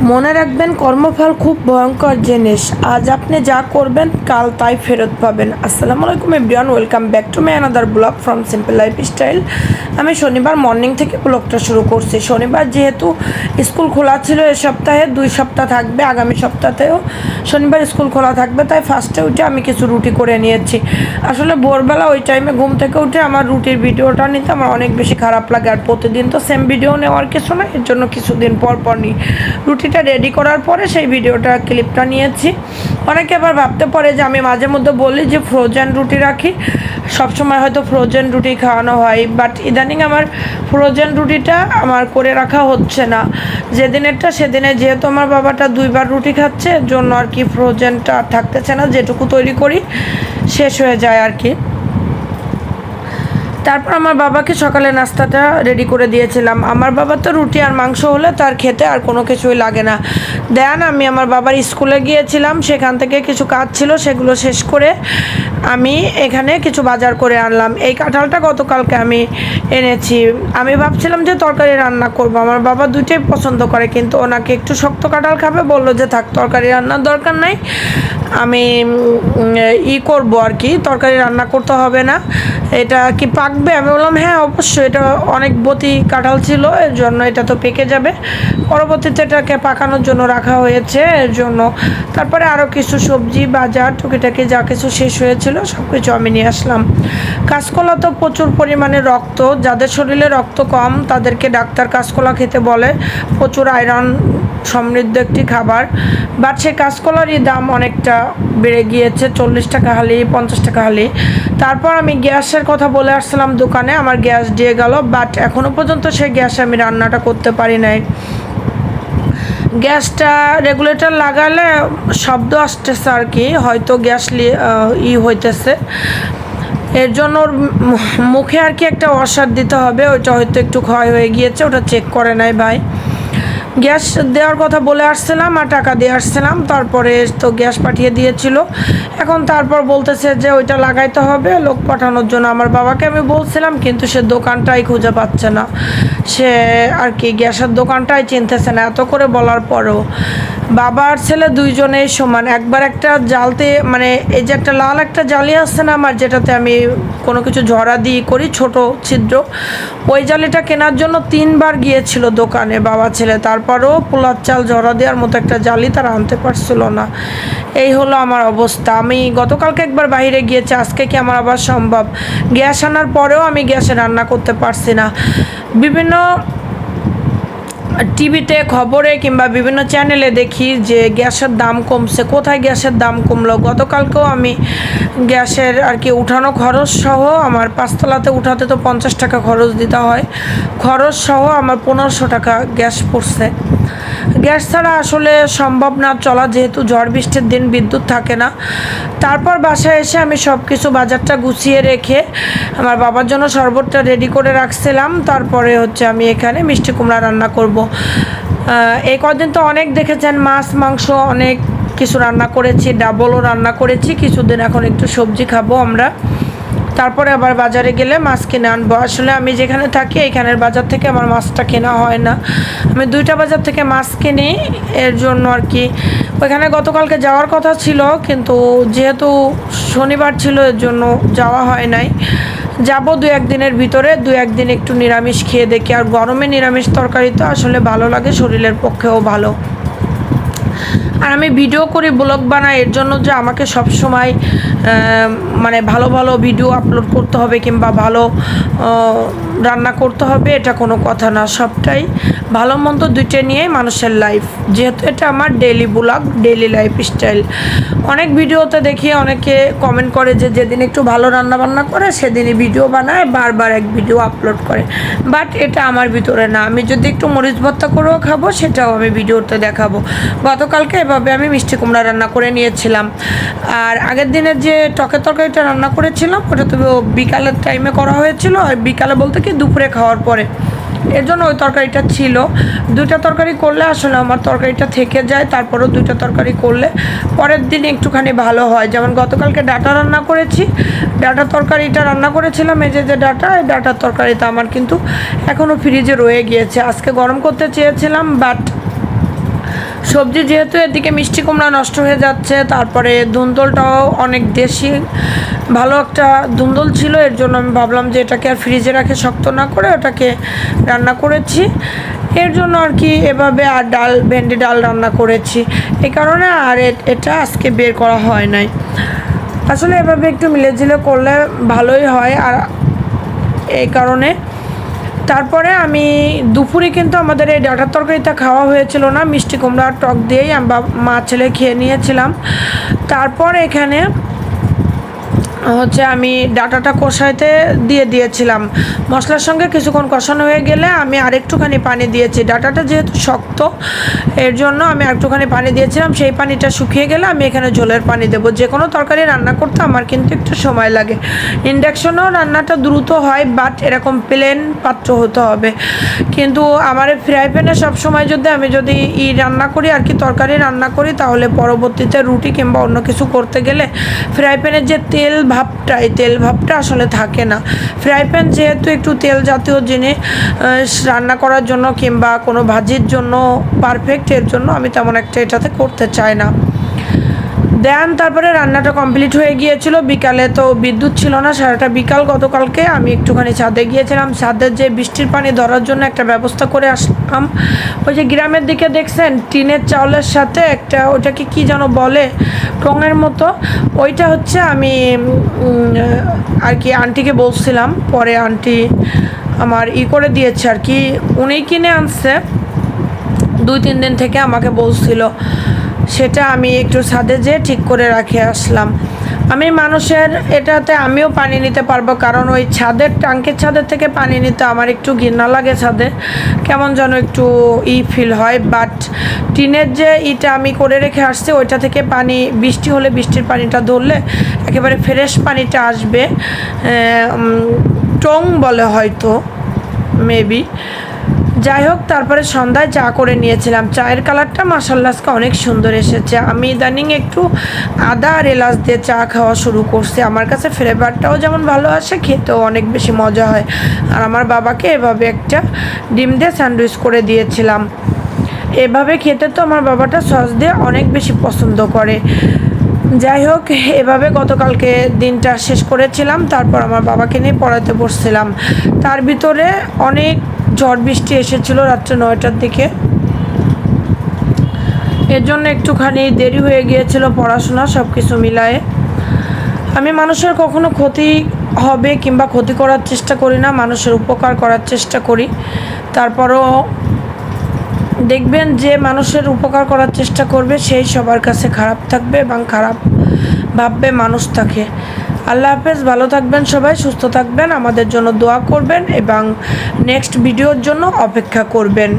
মনে রাখবেন, কর্মফল খুব ভয়ঙ্কর জিনিস। আজ আপনি যা করবেন কাল তাই ফেরত পাবেন। আসসালামু আলাইকুম everyone, welcome back to my another blog from simple lifestyle. আমি শনিবার মর্নিং থেকে ব্লগটা শুরু করছি। শনিবার যেহেতু স্কুল খোলা ছিল, এ সপ্তাহে 2 সপ্তাহ থাকবে, আগামী সপ্তাহতেও শনিবার স্কুল খোলা থাকবে, তাই ফার্স্টে উঠে আমি কিছু রুটি করে নিয়েছি। আসলে ভোরবেলা ওই টাইমে ঘুম থেকে উঠে আমার রুটির ভিডিওটা নিতে আমার অনেক বেশি খারাপ লাগে, আর প্রতিদিন তো সেম ভিডিও নেওয়ার কিছু না, এর জন্য কিছুদিন পর পর নিই। রুটিটা রেডি করার পরে সেই ভিডিওটা ক্লিপটা নিয়েছি। অনেকে আবার ভাবতে পারে যে আমি মাঝে মধ্যে বলি যে ফ্রোজেন রুটি রাখি, সবসময় হয়তো ফ্রোজেন রুটি খাওয়ানো হয়, বাট ইদানিং আমার ফ্রোজেন রুটিটা আমার করে রাখা হচ্ছে না। যেদিনেরটা সেদিনে, যেহেতু আমার বাবাটা 2বার রুটি খাচ্ছে, এর জন্য আর কি ফ্রোজেনটা থাকতেছে না, যেটুকু তৈরি করি শেষ হয়ে যায় আর কি। তারপর আমার বাবাকে সকালে নাস্তাটা রেডি করে দিয়েছিলাম। আমার বাবা তো রুটি আর মাংস হলে তার খেতে আর কোনো কিছুই লাগে না। আমি আমার বাবার স্কুলে গিয়েছিলাম, সেখান থেকে কিছু কাজ ছিল, সেগুলো শেষ করে আমি এখানে কিছু বাজার করে আনলাম। এই কাঁঠালটা গতকালকে আমি এনেছি। আমি ভাবছিলাম যে তরকারি রান্না করব। আমার বাবা দুটোই পছন্দ করে, কিন্তু ওনাকে একটু শক্ত কাঁঠাল খাবে, বললো যে থাক, তরকারি রান্নার দরকার নাই, আমি করবো আর কি, তরকারি রান্না করতে হবে না। এটা কি পাকবে? আমি বললাম হ্যাঁ অবশ্যই, এটা অনেক বতি কাঁঠাল ছিল, এর জন্য এটা তো পেকে যাবে। পরবর্তীতে এটাকে পাকানোর জন্য রাখা হয়েছে, এর জন্য। তারপরে আরও কিছু সবজি বাজার টুকিটাকি যা কিছু শেষ হয়েছিল সব কিছু আমি নিয়ে আসলাম। কাঁচকলা তো প্রচুর পরিমাণে রক্ত, যাদের শরীরে রক্ত কম তাদেরকে ডাক্তার কাঁচকলা খেতে বলে, প্রচুর আয়রন সমৃদ্ধ একটি খাবার। বাট সেই কাঁচকলারই দাম অনেকটা বেড়ে গিয়েছে, 40 টাকা হালি, 50 টাকা হালি। তারপর আমি গ্যাসের কথা বলে আসছিলাম দোকানে, আমার গ্যাস দিয়ে গেল, বাট এখনও পর্যন্ত সেই গ্যাসে আমি রান্নাটা করতে পারি নাই। গ্যাসটা রেগুলেটর লাগালে শব্দ আসতেছে আর কি, হয়তো গ্যাস হইতেছে, এর জন্য ওর মুখে আর কি একটা ওয়াশার দিতে হবে, ওইটা হয়তো একটু ক্ষয় হয়ে গিয়েছে, ওটা চেক করে নাই ভাই। গ্যাস দেওয়ার কথা বলে আসছিলাম আর টাকা দিয়ে আসছিলাম, তারপরে তো গ্যাস পাঠিয়ে দিয়েছিল। এখন তারপর বলতেছে যে ওইটা লাগাইতে হবে, লোক পাঠানোর জন্য। আমার বাবাকে আমি বলছিলাম, কিন্তু সে দোকানটাই খুঁজে পাচ্ছে না, সে আর কি গ্যাসের দোকানটাই চিনতেছে না। এত করে বলার পরেও বাবা আর ছেলে দুইজনেই সমান। একবার একটা জালতে, মানে এই যে একটা লাল একটা জালি আছে না আমার, যেটাতে আমি কোনো কিছু ঝরা দিয়ে করি, ছোট ছিদ্র, ওই জালিটা কেনার জন্য 3বার গিয়েছিল দোকানে বাবা ছেলে, তারপরেও পোলার চাল ঝরা দেওয়ার মতো একটা জালি তারা আনতে পারছিল না। এই হলো আমার অবস্থা। আমি গতকালকে একবার বাইরে গিয়েছি, আজকে কি আমার আবার সম্ভব? গ্যাস আনার পরেও আমি গ্যাসে রান্না করতে পারছি না। বিভিন্ন টিভিতে খবরে কিংবা বিভিন্ন চ্যানেলে দেখি যে গ্যাসের দাম কমছে। কোথায় গ্যাসের দাম কমলো? গতকালকেও আমি গ্যাসের আর কি উঠানো খরচ সহ, আমার 5তলাতে উঠাতে তো 50 টাকা খরচ দিতে হয়, খরচ সহ আমার 1500 টাকা গ্যাস পড়ছে। গ্যাস ছাড়া আসলে সম্ভব না চলা, যেহেতু ঝড় বৃষ্টির দিন বিদ্যুৎ থাকে না। তারপর বাসায় এসে আমি সব কিছু বাজারটা গুছিয়ে রেখে আমার বাবার জন্য শরবতটা রেডি করে রাখছিলাম। তারপরে হচ্ছে আমি এখানে মিষ্টি কুমড়া রান্না করব। এই কদিন তো অনেক দেখেছেন, মাছ মাংস অনেক কিছু রান্না করেছি, ডাবলও রান্না করেছি। কিছুদিন এখন একটু সবজি খাবো আমরা, তারপরে আবার বাজারে গেলে মাছ কিনে আনবো। আসলে আমি যেখানে থাকি এখানের বাজার থেকে আমার মাছটা কেনা হয় না, আমি 2টা বাজার থেকে মাছ কিনি, এর জন্য আর কি। ওইখানে গতকালকে যাওয়ার কথা ছিল, কিন্তু যেহেতু শনিবার ছিল এর জন্য যাওয়া হয় নাই। যাব 2-1 দিনের ভিতরে, 2-1 দিন একটু নিরামিষ খেয়ে দেখি। আর গরমে নিরামিষ তরকারি তো আসলে ভালো লাগে, শরীরের পক্ষেও ভালো। আর আমি ভিডিও করি, ব্লগ বানাই, এর জন্য যে আমাকে সব সময় মানে ভালো ভালো ভিডিও আপলোড করতে হবে কিংবা ভালো রান্না করতে হবে এটা কোনো কথা না। সবটাই ভালো মন্দ দুইটা নিয়েই মানুষের লাইফ, যেহেতু এটা আমার daily blog, daily life style. অনেক ভিডিওতে দেখি অনেকে কমেন্ট করে যে যেদিন একটু ভালো রান্না বান্না করে সেদিনই ভিডিও বানায়, বারবার এক ভিডিও আপলোড করে, বাট এটা আমার ভিতরে না। আমি যদি একটু মরিচ ভর্তা করেও খাবো সেটাও আমি ভিডিওতে দেখাবো। গতকালকে এভাবে আমি মিষ্টি কুমড়া রান্না করে নিয়েছিলাম। আর আগের দিনের যে টকের তরকারিটা রান্না করেছিলাম ওটা তো বিকালের টাইমে করা হয়েছিল, আর বিকালে বলতে কি দুপুরে খাওয়ার পরে, এর জন্য ওই তরকারিটা ছিল। 2টা তরকারি করলে আসলে আমার তরকারিটা থেকে যায়, তারপরেও 2টা তরকারি করলে পরের দিন একটুখানি ভালো হয়। যেমন গতকালকে ডাঁটা রান্না করেছি, ডাঁটা তরকারিটা রান্না করেছিলাম, এই যে ডাঁটা, এই ডাঁটার তরকারিটা আমার কিন্তু এখনও ফ্রিজে রয়ে গিয়েছে। আজকে গরম করতে চেয়েছিলাম, বাট সবজি যেহেতু এদিকে মিষ্টি কুমড়া নষ্ট হয়ে যাচ্ছে, তারপরে ধুন্দলটাও অনেক দেশি ভালো একটা ধুন্দল ছিল, এর জন্য আমি ভাবলাম যে এটাকে আর ফ্রিজে রাখে শক্ত না করে ওটাকে রান্না করেছি, এর জন্য আর কি এভাবে। আর ডাল, ভেন্ডি ডাল রান্না করেছি এই কারণে, আর এটা আজকে বের করা হয় নাই। আসলে এভাবে একটু মিলেঝিলে করলে ভালোই হয়, আর এই কারণে। তারপরে আমি দুপুরে কিন্তু আমাদের এই ডাঁটার তরকারিটা খাওয়া হয়েছিল না, মিষ্টি কুমড়ার টক দিয়েই আমরা মা ছেলে খেয়ে নিয়েছিলাম। তারপর এখানে হচ্ছে আমি ডাঁটাটা কষাইতে দিয়েছিলাম, মশলার সঙ্গে কিছুক্ষণ কষানো হয়ে গেলে আমি আরেকটুখানি পানি দিয়েছি। ডাঁটাটা যেহেতু শক্ত, এর জন্য আমি আরেকটুখানি পানি দিয়েছিলাম। সেই পানিটা শুকিয়ে গেলে আমি এখানে ঝোলের পানি দেবো। যে কোনো তরকারি রান্না করতে আমার কিন্তু একটু সময় লাগে। ইন্ডাকশনেও রান্নাটা দ্রুত হয়, বাট এরকম প্লেন পাত্র হতে হবে। কিন্তু আমার ফ্রাই প্যানে সবসময় যদি রান্না করি আর কি, তরকারি রান্না করি, তাহলে পরবর্তীতে রুটি কিংবা অন্য কিছু করতে গেলে ফ্রাই প্যানের যে তেল ভাবটা আসলে থাকে না। ফ্রাই প্যান যেহেতু একটু তেল জাতীয় জিনিস রান্না করার জন্য কিংবা কোনো ভাজির জন্য পারফেক্ট, এর জন্য আমি তেমন একটা এটাতে করতে চাই না। তারপরে রান্নাটা কমপ্লিট হয়ে গিয়েছিল। বিকালে তো বিদ্যুৎ ছিল না সারাটা বিকাল। গতকালকে আমি একটুখানি ছাদে গিয়েছিলাম, ছাদের যে বৃষ্টির পানি ধরার জন্য একটা ব্যবস্থা করে আসলাম। ওই যে গ্রামের দিকে দেখছেন টিনের চাউলের সাথে একটা, ওটাকে কি যেন বলে, টঙের মতো, ওইটা হচ্ছে আমি আর কি আন্টিকে বলছিলাম, পরে আন্টি আমার করে দিয়েছে আর কি, উনি কিনে আনছে 2-3 দিন থেকে, আমাকে বলছিল, সেটা আমি একটু ছাদে যেয়ে ঠিক করে রেখে আসলাম। আমি মানুষের এটাতে আমিও পানি নিতে পারবো, কারণ ওই টাঙ্কির ছাদের থেকে পানি নিতে আমার একটু ঘৃণা লাগে। ছাদে কেমন যেন একটু ফিল হয়, বাট টিনের যে আমি করে রেখে আসছি, ওইটা থেকে পানি, বৃষ্টি হলে বৃষ্টির পানিটা ধরলে একেবারে ফ্রেশ পানিটা আসবে। টং বলে হয়তো, মেবি। যাই হোক, তারপরে সন্ধ্যায় চা করে নিয়েছিলাম। চায়ের কালারটা মাশাআল্লাহ আজকে অনেক সুন্দর এসেছে। আমি ইদানিং একটু আদা আর এলাচ দিয়ে চা খাওয়া শুরু করছি। আমার কাছে ফ্লেভারটাও যেমন ভালো আসে, খেতেও অনেক বেশি মজা হয়। আর আমার বাবাকে এভাবে একটা ডিম দিয়ে স্যান্ডউইচ করে দিয়েছিলাম। এভাবে খেতে তো আমার বাবাটা সস দিয়ে অনেক বেশি পছন্দ করে। যাই হোক, এভাবে গতকালকে দিনটা শেষ করেছিলাম। তারপর আমার বাবাকে নিয়ে পড়াতে বসছিলাম। তার ভিতরে অনেক ঝড় বৃষ্টি এসেছিল রাত্রে 9টার দিকে, এর জন্য একটুখানি দেরি হয়ে গিয়েছিল পড়াশোনা সব কিছু মিলায়ে। আমি মানুষের কখনো ক্ষতি হবে কিংবা ক্ষতি করার চেষ্টা করি না, মানুষের উপকার করার চেষ্টা করি। তারপরও দেখবেন যে মানুষের উপকার করার চেষ্টা করবে সেই সবার কাছে খারাপ থাকবে এবং খারাপ ভাববে মানুষ থাকে। আল্লাহ হাফেজ, ভালো থাকবেন সবাই, সুস্থ থাকবেন, আমাদের জন্য দোয়া করবেন এবং নেক্সট ভিডিওর জন্য অপেক্ষা করবেন।